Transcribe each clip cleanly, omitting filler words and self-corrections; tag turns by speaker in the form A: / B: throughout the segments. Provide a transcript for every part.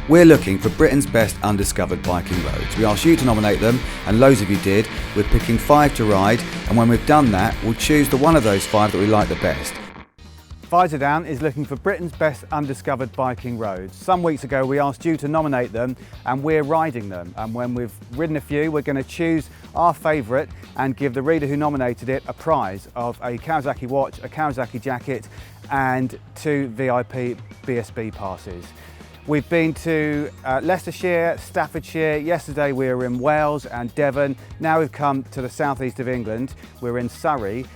A: We're looking for Britain's best undiscovered biking roads. We asked you to nominate them, and loads of you did. We're picking 5 to ride, and when we've done that, we'll choose the one of those 5 that we like the best. Visordown is looking for Britain's best undiscovered biking roads. Some weeks ago we asked you to nominate them, and we're riding them. And when we've ridden a few, we're going to choose our favourite and give the reader who nominated it a prize of a Kawasaki watch, a Kawasaki jacket, and 2 VIP BSB passes. We've been to Leicestershire, Staffordshire. Yesterday we were in Wales and Devon. Now we've come to the southeast of England. We're in Surrey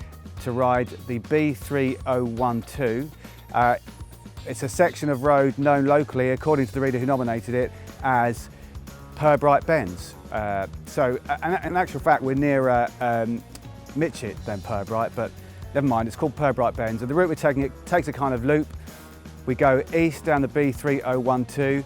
A: to ride the B3012. It's a section of road known locally, according to the reader who nominated it, as Pirbright Bends. So in actual fact we're nearer Mitchett than Pirbright, but never mind, it's called Pirbright Bends. And the route we're taking, it takes a kind of loop. We go east down the B3012,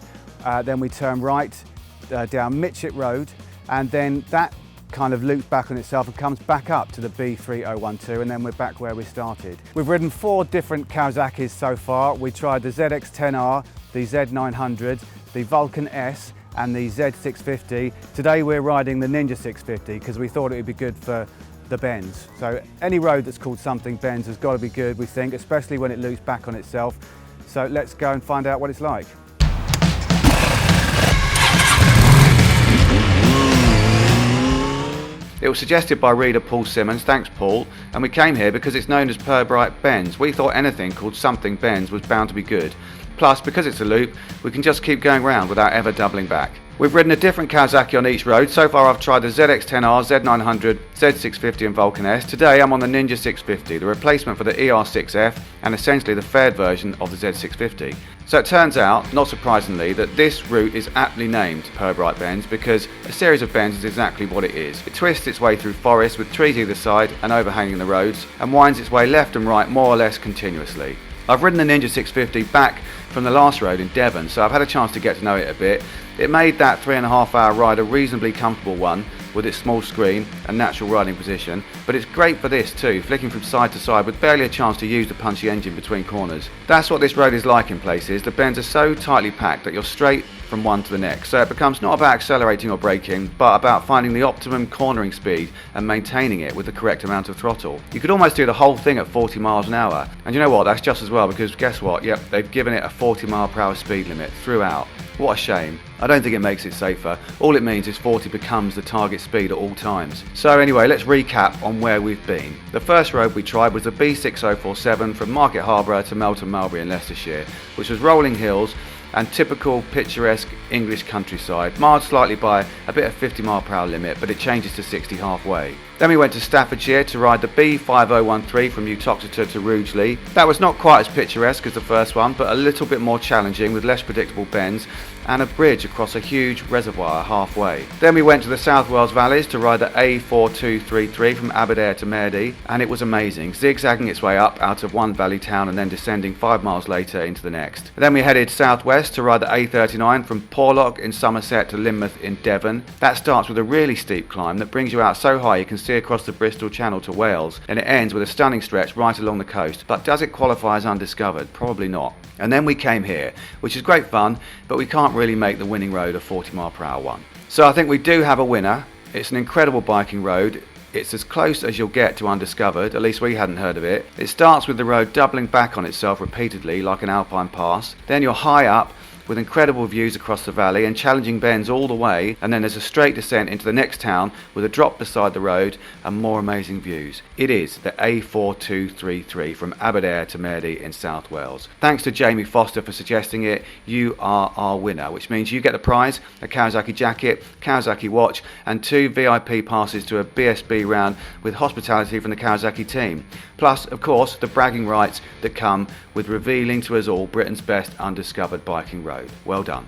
A: then we turn right down Mitchett Road, and then that kind of loops back on itself and comes back up to the B3012, and then we're back where we started. We've ridden 4 different Kawasaki's so far. We tried the ZX10R, the Z900, the Vulcan S, and the Z650. Today we're riding the Ninja 650 because we thought it would be good for the bends. So any road that's called something bends has got to be good, we think, especially when it loops back on itself. So let's go and find out what it's like. It was suggested by reader Paul Simmons, thanks Paul, and we came here because it's known as Pirbright Bends. We thought anything called something bends was bound to be good. Plus, because it's a loop, we can just keep going round without ever doubling back. We've ridden a different Kawasaki on each road. So far I've tried the ZX10R, Z900, Z650 and Vulcan S. Today I'm on the Ninja 650, the replacement for the ER6F and essentially the fared version of the Z650. So it turns out, not surprisingly, that this route is aptly named Pirbright Bends because a series of bends is exactly what it is. It twists its way through forests with trees either side and overhanging the roads, and winds its way left and right more or less continuously. I've ridden the Ninja 650 back from the last road in Devon, so I've had a chance to get to know it a bit. It made that 3.5 hour ride a reasonably comfortable one with its small screen and natural riding position, but it's great for this too, flicking from side to side with barely a chance to use the punchy engine between corners. That's what this road is like in places. The bends are so tightly packed that you're straight from one to the next, so it becomes not about accelerating or braking, but about finding the optimum cornering speed and maintaining it with the correct amount of throttle. You could almost do the whole thing at 40 miles an hour, and you know what, that's just as well, because guess what, yep, they've given it a 40 mile per hour speed limit throughout. What a shame. I don't think it makes it safer. All it means is 40 becomes the target speed at all times. So anyway, let's recap on where we've been. The first road we tried was the B6047 from Market Harborough to Melton Mulberry in Leicestershire, which was rolling hills and typical picturesque English countryside, marred slightly by a bit of 50 mile per hour limit, but it changes to 60 halfway. Then we went to Staffordshire to ride the B5013 from Uttoxeter to Rugeley. That was not quite as picturesque as the first one, but a little bit more challenging with less predictable bends and a bridge across a huge reservoir halfway. Then we went to the South Wales Valleys to ride the A4233 from Aberdare to Merdy, and it was amazing, zigzagging its way up out of one valley town and then descending 5 miles later into the next. Then we headed southwest to ride the A39 from Porlock in Somerset to Lynmouth in Devon. That starts with a really steep climb that brings you out so high you can see across the Bristol Channel to Wales, and it ends with a stunning stretch right along the coast. But does it qualify as undiscovered? Probably not. And then we came here, which is great fun, but we can't really make the winning road a 40 mile per hour one. So I think we do have a winner. It's an incredible biking road. It's as close as you'll get to undiscovered, at least we hadn't heard of it. It starts with the road doubling back on itself repeatedly like an alpine pass. Then you're high up with incredible views across the valley and challenging bends all the way, and then there's a straight descent into the next town with a drop beside the road and more amazing views. It is the A4233 from Aberdare to Merdy in South Wales. Thanks to Jamie Foster for suggesting it. You are our winner, which means you get the prize, a Kawasaki jacket, Kawasaki watch and 2 VIP passes to a BSB round with hospitality from the Kawasaki team. Plus, of course, the bragging rights that come with revealing to us all Britain's best undiscovered biking road. Well done.